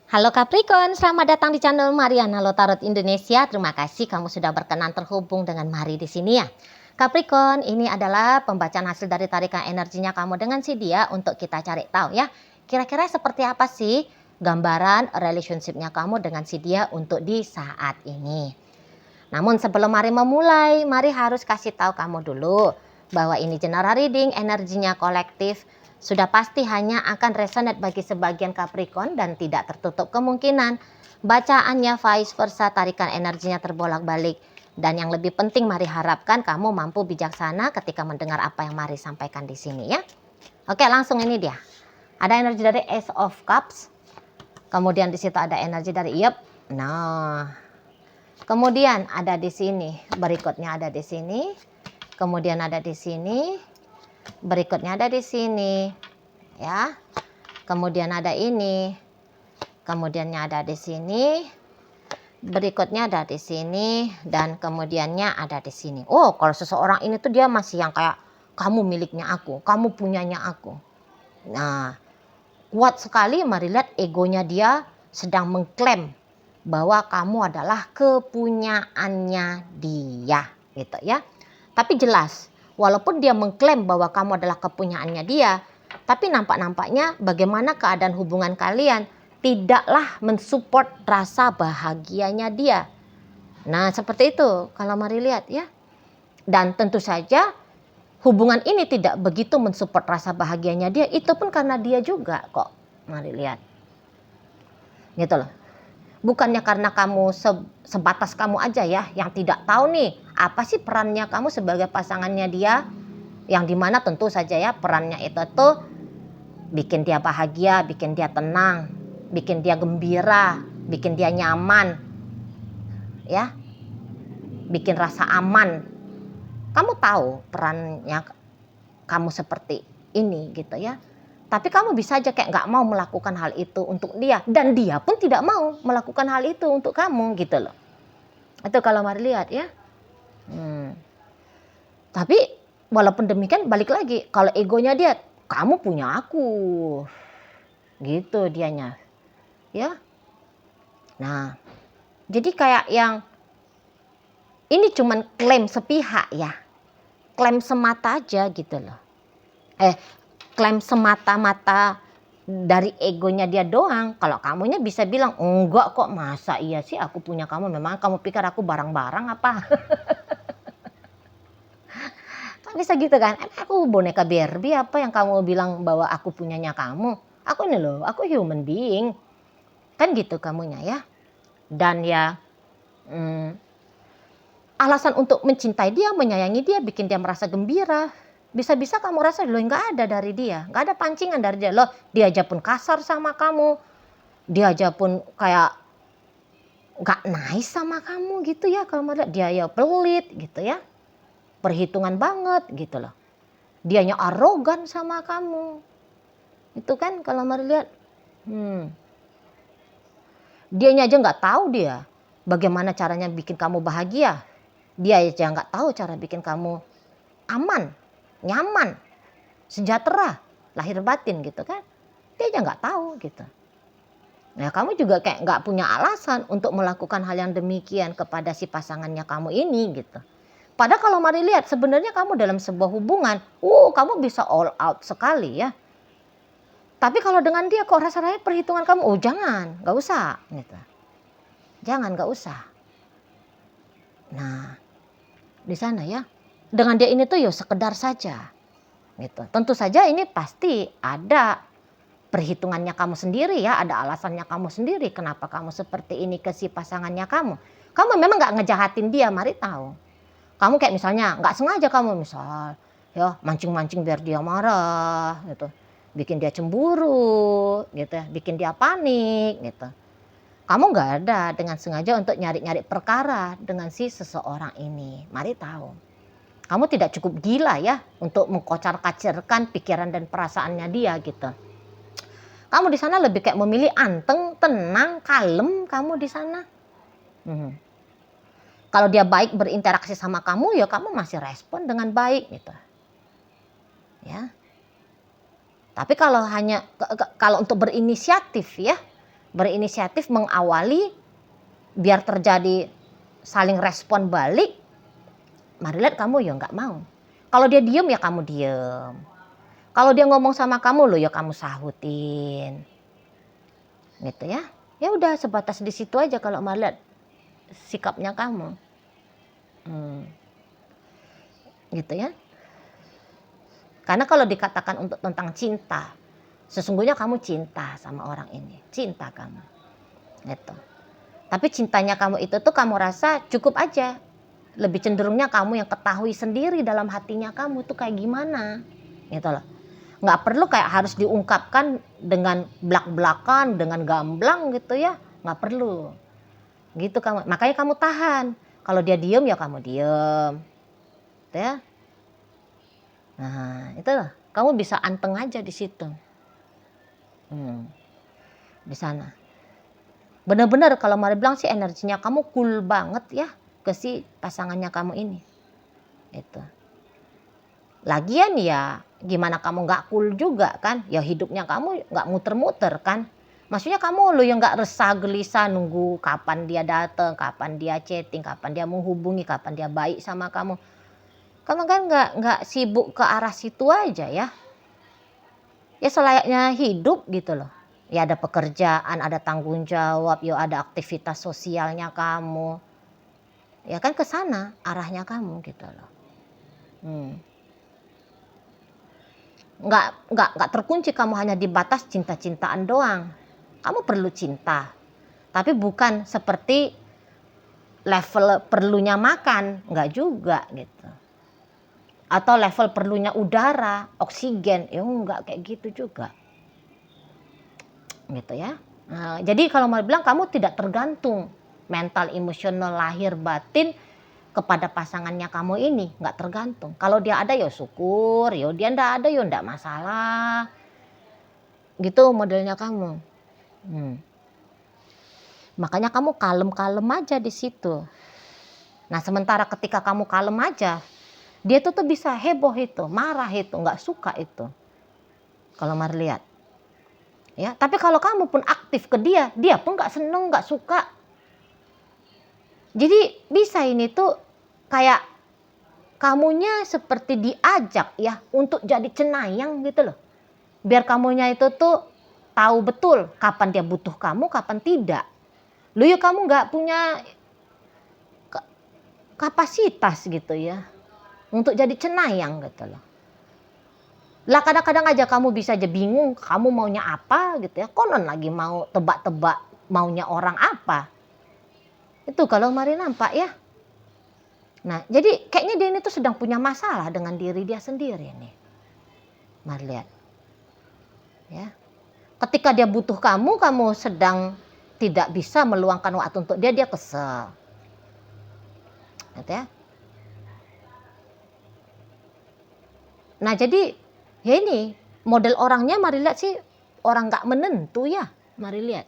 Halo Capricorn, selamat datang di channel Mariana Lotarot Indonesia. Terima kasih kamu sudah berkenan terhubung dengan Mari di sini ya. Capricorn, ini adalah pembacaan hasil dari tarikan energinya kamu dengan si dia untuk kita cari tahu ya. Kira-kira seperti apa sih gambaran relationship-nya kamu dengan si dia untuk di saat ini. Namun sebelum Mari memulai, Mari harus kasih tahu kamu dulu bahwa ini general reading, energinya kolektif. Sudah pasti hanya akan resonate bagi sebagian Capricorn dan tidak tertutup kemungkinan bacaannya vice versa, tarikan energinya terbolak-balik. Dan yang lebih penting Mari harapkan kamu mampu bijaksana ketika mendengar apa yang Mari sampaikan di sini ya. Oke, langsung ini dia. Ada energi dari Ace of Cups. Kemudian di situ ada energi dari Nah, kemudian ada di sini, berikutnya ada di sini, kemudian ada di sini, berikutnya ada di sini, ya. Kemudian ada ini, kemudiannya ada di sini, berikutnya ada di sini, dan kemudiannya ada di sini. Oh, kalau seseorang ini tuh dia masih yang kayak kamu miliknya aku, kamu punyanya aku. Nah, kuat sekali. Mari lihat egonya dia sedang mengklaim bahwa kamu adalah kepunyaannya dia, gitu ya. Tapi jelas, walaupun dia mengklaim bahwa kamu adalah kepunyaannya dia, tapi nampak-nampaknya bagaimana keadaan hubungan kalian tidaklah mensupport rasa bahagianya dia. Nah, seperti itu kalau Mari lihat ya. Dan tentu saja hubungan ini tidak begitu mensupport rasa bahagianya dia, itu pun karena dia juga kok. Mari lihat. Gitu loh. Bukannya karena kamu sebatas kamu aja ya yang tidak tahu nih apa sih perannya kamu sebagai pasangannya dia, yang dimana tentu saja ya perannya itu tuh bikin dia bahagia, bikin dia tenang, bikin dia gembira, bikin dia nyaman, ya, bikin rasa aman. Kamu tahu perannya kamu seperti ini gitu ya. Tapi kamu bisa aja kayak nggak mau melakukan hal itu untuk dia. Dan dia pun tidak mau melakukan hal itu untuk kamu gitu loh. Itu kalau Mari lihat ya. Tapi walaupun demikian balik lagi. Kalau egonya dia, kamu punya aku. Gitu dianya. Ya. Nah, jadi kayak yang ini cuman klaim sepihak ya. Klaim semata aja gitu loh. Klaim semata-mata dari egonya dia doang. Kalau kamunya bisa bilang, enggak kok, masa iya sih aku punya kamu, memang kamu pikir aku barang-barang apa? Kan bisa gitu kan, aku boneka Barbie apa yang kamu bilang bahwa aku punyanya kamu? Aku ini loh, aku human being. Kan gitu kamunya ya. Dan ya alasan untuk mencintai dia, menyayangi dia, bikin dia merasa gembira. Bisa-bisa kamu rasa loh nggak ada dari dia, nggak ada pancingan dari dia loh. Dia aja pun kasar sama kamu, dia aja pun kayak nggak nice sama kamu gitu ya. Kalau dia ya pelit gitu ya, perhitungan banget gitu loh. Dianya arogan sama kamu, itu kan kalau Mari lihat. Dianya aja nggak tahu dia bagaimana caranya bikin kamu bahagia. Dia aja nggak tahu cara bikin kamu aman, nyaman, sejahtera, lahir batin gitu kan. Dia aja nggak tahu gitu. Nah, kamu juga kayak nggak punya alasan untuk melakukan hal yang demikian kepada si pasangannya kamu ini gitu. Padahal kalau Mari lihat sebenarnya kamu dalam sebuah hubungan, kamu bisa all out sekali ya. Tapi kalau dengan dia kok rasanya perhitungan kamu, jangan, nggak usah gitu. Jangan, nggak usah. Nah, di sana ya. Dengan dia ini tuh ya sekedar saja. Gitu. Tentu saja ini pasti ada perhitungannya kamu sendiri ya, ada alasannya kamu sendiri kenapa kamu seperti ini ke si pasangannya kamu. Kamu memang nggak ngejahatin dia, Mari tahu. Kamu kayak misalnya nggak sengaja kamu misal ya mancing-mancing biar dia marah gitu, bikin dia cemburu gitu ya, bikin dia panik gitu. Kamu nggak ada dengan sengaja untuk nyari-nyari perkara dengan si seseorang ini. Mari tahu. Kamu tidak cukup gila ya untuk mengkocar-kacirkan pikiran dan perasaannya dia gitu. Kamu di sana lebih kayak memilih anteng, tenang, kalem kamu di sana. Kalau dia baik berinteraksi sama kamu, ya kamu masih respon dengan baik gitu. Ya. Tapi kalau hanya kalau untuk berinisiatif ya, berinisiatif mengawali biar terjadi saling respon balik, Mari lihat kamu ya nggak mau. Kalau dia diem ya kamu diem. Kalau dia ngomong sama kamu lo ya kamu sahutin. Gitu ya. Ya udah sebatas di situ aja kalau Mari lihat sikapnya kamu. Gitu ya. Karena kalau dikatakan untuk tentang cinta, sesungguhnya kamu cinta sama orang ini. Cinta kamu. Gitu. Tapi cintanya kamu itu tuh kamu rasa cukup aja. Lebih cenderungnya kamu yang ketahui sendiri dalam hatinya kamu tuh kayak gimana. Gitu loh. Nggak perlu kayak harus diungkapkan dengan belak-belakan, dengan gamblang gitu ya. Nggak perlu. Gitu kamu. Makanya kamu tahan. Kalau dia diem ya kamu diem. Gitu ya. Nah itu loh. Kamu bisa anteng aja di situ. Di sana. Bener-bener kalau Mari bilang sih energinya kamu cool banget ya ke si pasangannya kamu ini. Itu. Lagian ya gimana kamu nggak cool juga kan? Ya hidupnya kamu nggak muter-muter kan? Maksudnya kamu lo yang nggak resah gelisah nunggu kapan dia datang, kapan dia chatting, kapan dia menghubungi, kapan dia baik sama kamu. Kamu kan nggak sibuk ke arah situ aja ya? Ya selayaknya hidup gitu loh. Ya ada pekerjaan, ada tanggung jawab, ya ada aktivitas sosialnya kamu. Ya kan ke sana arahnya kamu gitu loh. Nggak terkunci kamu hanya di batas cinta-cintaan doang. Kamu perlu cinta, tapi bukan seperti level perlunya makan, nggak juga gitu. Atau level perlunya udara, oksigen, ya nggak kayak gitu juga. Gitu ya. Nah, jadi kalau mau bilang kamu tidak tergantung mental, emosional, lahir, batin kepada pasangannya kamu ini, nggak tergantung. Kalau dia ada ya syukur, ya dia ndak ada ya ndak masalah. Gitu modelnya kamu. Makanya kamu kalem-kalem aja di situ. Nah sementara ketika kamu kalem aja, dia tuh bisa heboh itu, marah itu, nggak suka itu. Kalau Mari lihat. Ya, tapi kalau kamu pun aktif ke dia, dia pun nggak seneng, nggak suka. Jadi bisa ini tuh kayak kamunya seperti diajak ya untuk jadi cenayang gitu loh. Biar kamunya itu tuh tahu betul kapan dia butuh kamu, kapan tidak. Lu ya kamu nggak punya kapasitas gitu ya untuk jadi cenayang gitu loh. Lah kadang-kadang aja kamu bisa aja bingung kamu maunya apa gitu ya. Konon lagi mau tebak-tebak maunya orang apa. Itu kalau Mari nampak ya. Nah jadi kayaknya dia ini tuh sedang punya masalah dengan diri dia sendiri nih. Mari lihat. Ya. Ketika dia butuh kamu, kamu sedang tidak bisa meluangkan waktu untuk dia, dia kesel. Gitu ya. Nah jadi ya ini model orangnya Mari lihat sih orang nggak menentu ya. Mari lihat.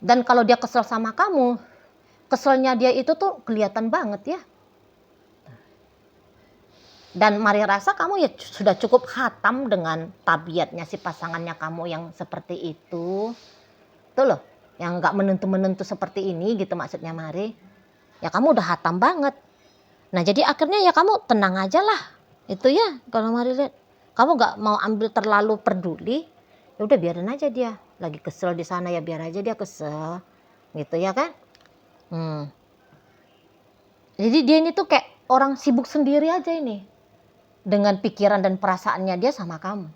Dan kalau dia kesel sama kamu, keselnya dia itu tuh kelihatan banget ya. Dan Mari rasa kamu ya sudah cukup khatam dengan tabiatnya si pasangannya kamu yang seperti itu. Tuh loh, yang nggak menentu-menentu seperti ini gitu maksudnya Mari. Ya kamu udah khatam banget. Nah jadi akhirnya ya kamu tenang aja lah. Itu ya kalau Mari lihat. Kamu nggak mau ambil terlalu peduli. Ya udah biarin aja dia. Lagi kesel di sana ya biar aja dia kesel. Gitu ya kan. Jadi dia ini tuh kayak orang sibuk sendiri aja ini. Dengan pikiran dan perasaannya dia sama kamu.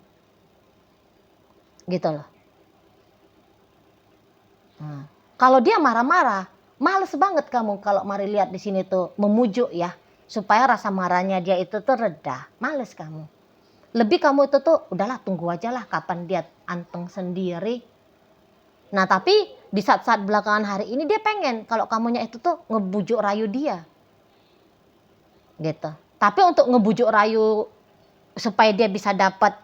Gitu loh. Kalau dia marah-marah, males banget kamu kalau Mari lihat di sini tuh memujuk ya. Supaya rasa marahnya dia itu tuh reda. Males kamu. Lebih kamu itu tuh udahlah tunggu aja lah kapan dia anteng sendiri. Nah tapi di saat-saat belakangan hari ini dia pengen kalau kamunya itu tuh ngebujuk rayu dia. Gitu. Tapi untuk ngebujuk rayu supaya dia bisa dapat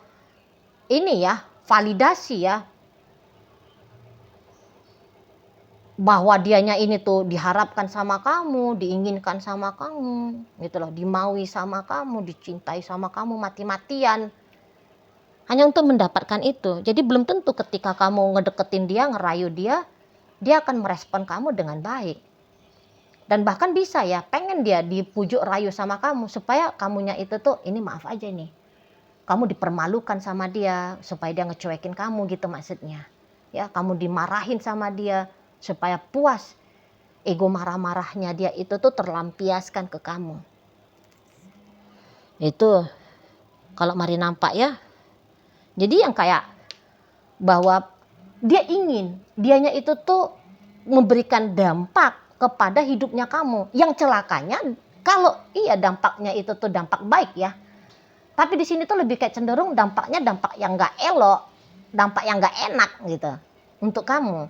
ini ya, validasi ya. Bahwa dianya ini tuh diharapkan sama kamu, diinginkan sama kamu, gitu loh, dimaui sama kamu, dicintai sama kamu mati-matian. hanya untuk mendapatkan itu. Jadi belum tentu ketika kamu ngedeketin dia, ngerayu dia, dia akan merespon kamu dengan baik. Dan bahkan bisa ya, pengen dia dipujuk rayu sama kamu supaya kamunya itu tuh, ini maaf aja nih, kamu dipermalukan sama dia supaya dia ngecuekin kamu gitu maksudnya. Ya, kamu dimarahin sama dia supaya puas. Ego marah-marahnya dia itu tuh terlampiaskan ke kamu. Itu kalau Mari nampak ya. Jadi yang kayak bahwa dia ingin, dianya itu tuh memberikan dampak kepada hidupnya kamu. Yang celakanya kalau iya dampaknya itu tuh dampak baik ya. Tapi di sini tuh lebih kayak cenderung dampaknya dampak yang nggak elok, dampak yang nggak enak gitu untuk kamu.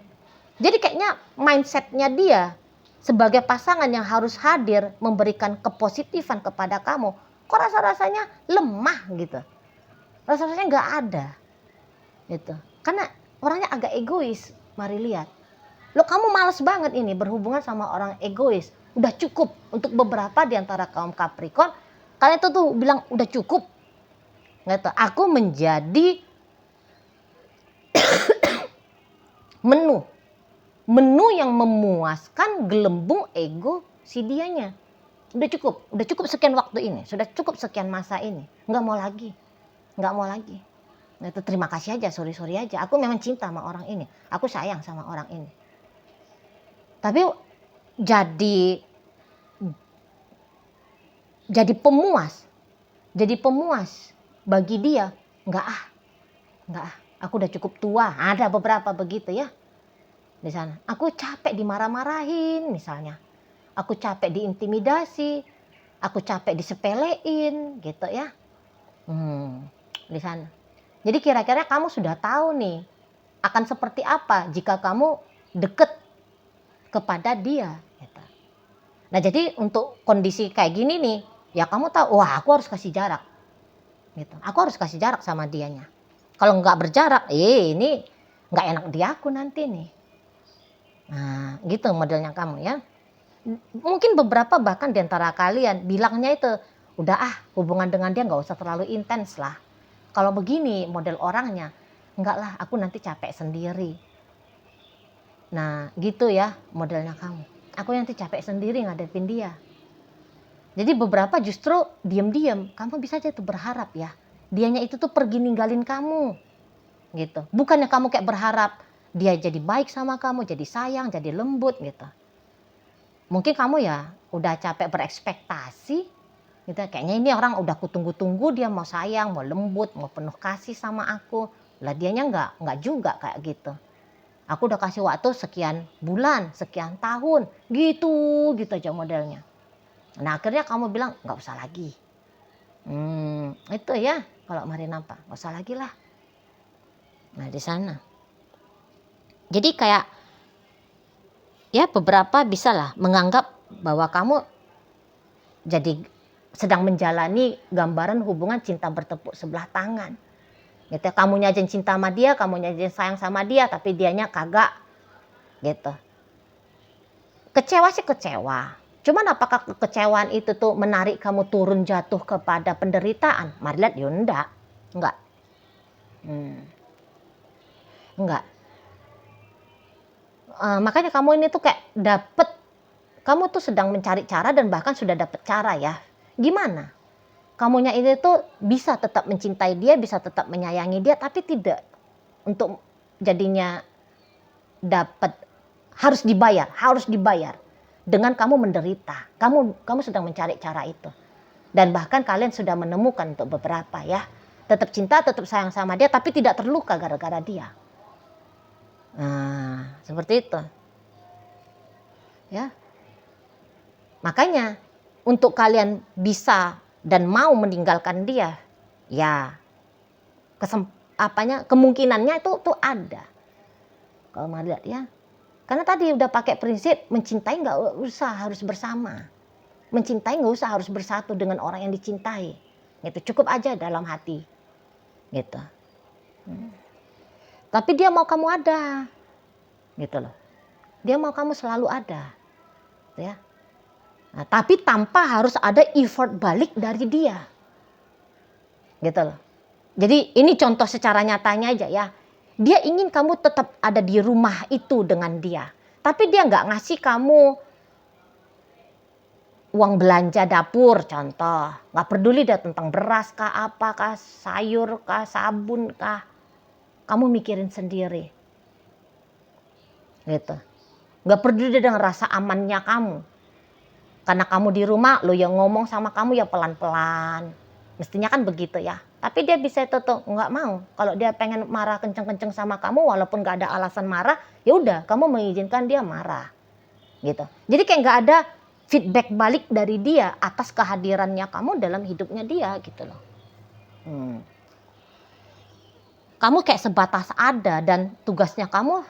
Jadi kayaknya mindsetnya dia sebagai pasangan yang harus hadir memberikan kepositifan kepada kamu, kok rasa-rasanya lemah gitu. Rasa-rasanya nggak ada gitu. Karena orangnya agak egois. Mari lihat. Loh, kamu males banget ini berhubungan sama orang egois. Udah cukup untuk beberapa di antara kaum Capricorn. Kalian itu tuh bilang udah cukup. Gitu. Aku menjadi menu yang memuaskan gelembung ego si dianya. Udah cukup sekian waktu ini, sudah cukup sekian masa ini. Nggak mau lagi. Itu terima kasih aja, sorry aja. Aku memang cinta sama orang ini. Aku sayang sama orang ini. Tapi jadi pemuas bagi dia, enggak ah. Aku udah cukup tua. Ada beberapa begitu ya di sana. Aku capek dimarah-marahin misalnya. Aku capek diintimidasi. Aku capek disepelein gitu ya. Di sana. Jadi kira-kira kamu sudah tahu nih akan seperti apa jika kamu deket kepada dia gitu. Nah, jadi untuk kondisi kayak gini nih, ya kamu tahu, wah aku harus kasih jarak gitu. Aku harus kasih jarak sama dianya. Kalau nggak berjarak, ini nggak enak di aku nanti nih. Nah, gitu modelnya kamu ya. Mungkin beberapa bahkan di antara kalian bilangnya itu, udah hubungan dengan dia nggak usah terlalu intens lah. Kalau begini model orangnya, enggak lah, aku nanti capek sendiri. Nah, gitu ya modelnya kamu. Aku nanti capek sendiri ngadepin dia. Jadi beberapa justru diam-diam, kamu bisa aja tuh berharap ya. Dianya itu tuh pergi ninggalin kamu. Gitu. Bukannya kamu kayak berharap dia jadi baik sama kamu, jadi sayang, jadi lembut gitu. Mungkin kamu ya udah capek berekspektasi gitu. Kayaknya ini orang udah kutunggu-tunggu dia mau sayang, mau lembut, mau penuh kasih sama aku. Lah dianya enggak juga kayak gitu. Aku udah kasih waktu sekian bulan, sekian tahun, gitu aja modelnya. Nah akhirnya kamu bilang nggak usah lagi. Itu ya kalau Mari nampak, nggak usah lagi lah. Nah di sana. Jadi kayak ya beberapa bisa lah menganggap bahwa kamu jadi sedang menjalani gambaran hubungan cinta bertepuk sebelah tangan. Gitu. Kamunya aja cinta sama dia, kamunya aja sayang sama dia, tapi dianya kagak. Gitu. Kecewa sih kecewa. Cuman apakah kekecewaan itu tuh menarik kamu turun jatuh kepada penderitaan? Mari lihat, ya enggak. Enggak. Makanya kamu ini tuh kayak kamu tuh sedang mencari cara dan bahkan sudah dapet cara ya. Gimana? Kamunya ini tuh bisa tetap mencintai dia, bisa tetap menyayangi dia, tapi tidak untuk jadinya harus dibayar dengan kamu menderita. Kamu sedang mencari cara itu. Dan bahkan kalian sudah menemukan untuk beberapa ya. Tetap cinta, tetap sayang sama dia, tapi tidak terluka gara-gara dia. Nah, seperti itu. Ya. Makanya untuk kalian bisa dan mau meninggalkan dia, ya kemungkinannya itu tuh ada. Kalau mau lihat ya. Karena tadi udah pakai prinsip mencintai nggak usah harus bersama. Mencintai nggak usah harus bersatu dengan orang yang dicintai. Gitu, cukup aja dalam hati. Gitu. Tapi dia mau kamu ada. Gitu loh. Dia mau kamu selalu ada. Ya. Nah, tapi tanpa harus ada effort balik dari dia. Gitu loh. Jadi ini contoh secara nyatanya aja ya. Dia ingin kamu tetap ada di rumah itu dengan dia. Tapi dia nggak ngasih kamu uang belanja dapur contoh. Nggak peduli dia tentang beras kah, apa kah, sayur kah, sabun kah. Kamu mikirin sendiri. Gitu. Nggak peduli dengan rasa amannya kamu. Karena kamu di rumah, lo yang ngomong sama kamu ya pelan-pelan. Mestinya kan begitu ya. Tapi dia bisa tuh nggak mau. Kalau dia pengen marah kenceng-kenceng sama kamu, walaupun nggak ada alasan marah, ya udah kamu mengizinkan dia marah. Gitu. Jadi kayak nggak ada feedback balik dari dia atas kehadirannya kamu dalam hidupnya dia gitu loh. Kamu kayak sebatas ada dan tugasnya kamu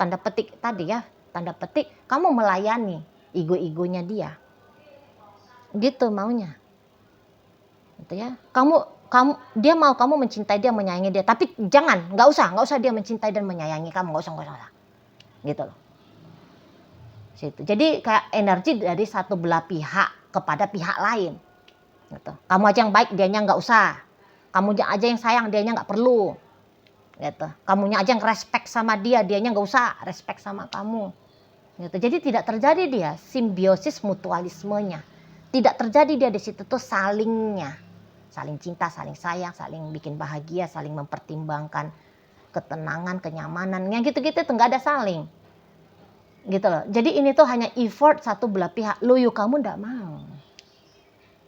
tanda petik tadi ya, tanda petik kamu melayani ego-egonya dia. Gitu maunya. Gitu ya. Dia mau kamu mencintai dia, menyayangi dia, tapi nggak usah dia mencintai dan menyayangi kamu, nggak usah. Gitu loh. Situ. Jadi kayak energi dari satu belah pihak kepada pihak lain. Gitu. Kamu aja yang baik, dianya nggak usah. Kamu aja yang sayang, dianya nggak perlu. Gitu. Kamunya aja yang respect sama dia, dianya nggak usah respect sama kamu. Gitu. Jadi tidak terjadi dia simbiosis mutualismenya. Tidak terjadi dia di situ tuh salingnya. Saling cinta, saling sayang, saling bikin bahagia, saling mempertimbangkan ketenangan, kenyamanan. Yang gitu-gitu tuh nggak ada saling. Gitu loh. Jadi ini tuh hanya effort satu belah pihak. Loyo kamu nggak mau.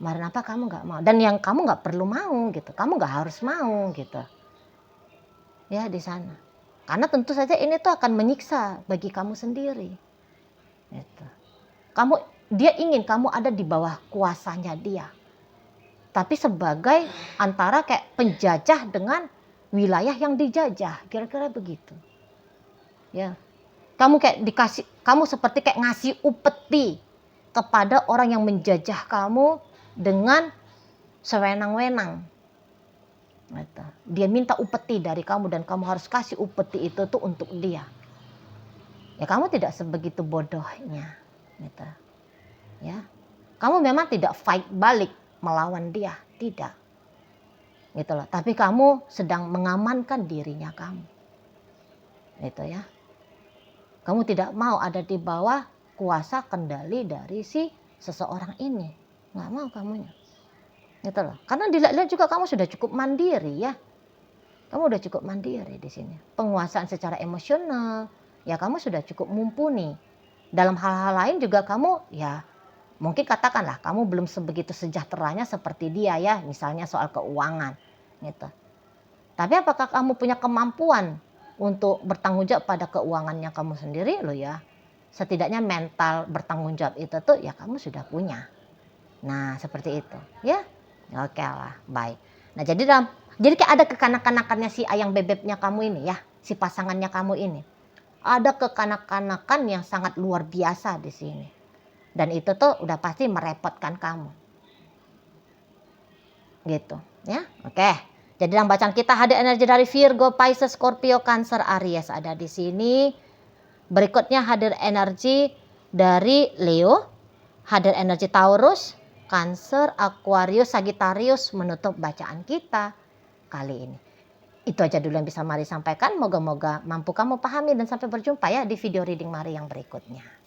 Kemarin apa kamu nggak mau. Dan yang kamu nggak perlu mau gitu. Kamu nggak harus mau gitu. Ya di sana. Karena tentu saja ini tuh akan menyiksa bagi kamu sendiri. Gitu. Dia ingin kamu ada di bawah kuasanya dia. Tapi sebagai antara kayak penjajah dengan wilayah yang dijajah. Kira-kira begitu. Ya. Kamu seperti kayak ngasih upeti kepada orang yang menjajah kamu dengan sewenang-wenang. Gitu. Dia minta upeti dari kamu dan kamu harus kasih upeti itu tuh untuk dia. Ya kamu tidak sebegitu bodohnya. Gitu. Ya. Kamu memang tidak fight balik melawan dia, tidak. Gitu loh. Tapi kamu sedang mengamankan dirinya kamu. Gitu ya. Kamu tidak mau ada di bawah kuasa kendali dari si seseorang ini. Nggak mau kamunya. Gitu loh. Karena dilihat-lihat juga kamu sudah cukup mandiri ya. Kamu udah cukup mandiri di sini. Penguasaan secara emosional, ya kamu sudah cukup mumpuni. Dalam hal-hal lain juga kamu ya mungkin katakanlah kamu belum sebegitu sejahteranya seperti dia ya. Misalnya soal keuangan gitu. Tapi apakah kamu punya kemampuan untuk bertanggung jawab pada keuangannya kamu sendiri loh ya. Setidaknya mental bertanggung jawab itu tuh ya kamu sudah punya. Nah seperti itu ya. Oke lah baik. Nah jadi kayak ada kekanak-kanakannya si ayang bebeknya kamu ini ya. Si pasangannya kamu ini. Ada kekanak-kanakan yang sangat luar biasa di sini. Dan itu tuh udah pasti merepotkan kamu. Gitu ya. Oke. Jadi dalam bacaan kita hadir energi dari Virgo, Pisces, Scorpio, Cancer, Aries ada di sini. Berikutnya hadir energi dari Leo, hadir energi Taurus, Cancer, Aquarius, Sagittarius menutup bacaan kita kali ini. Itu aja dulu yang bisa Mari sampaikan. Moga-moga mampu kamu pahami dan sampai berjumpa ya di video reading Mari yang berikutnya.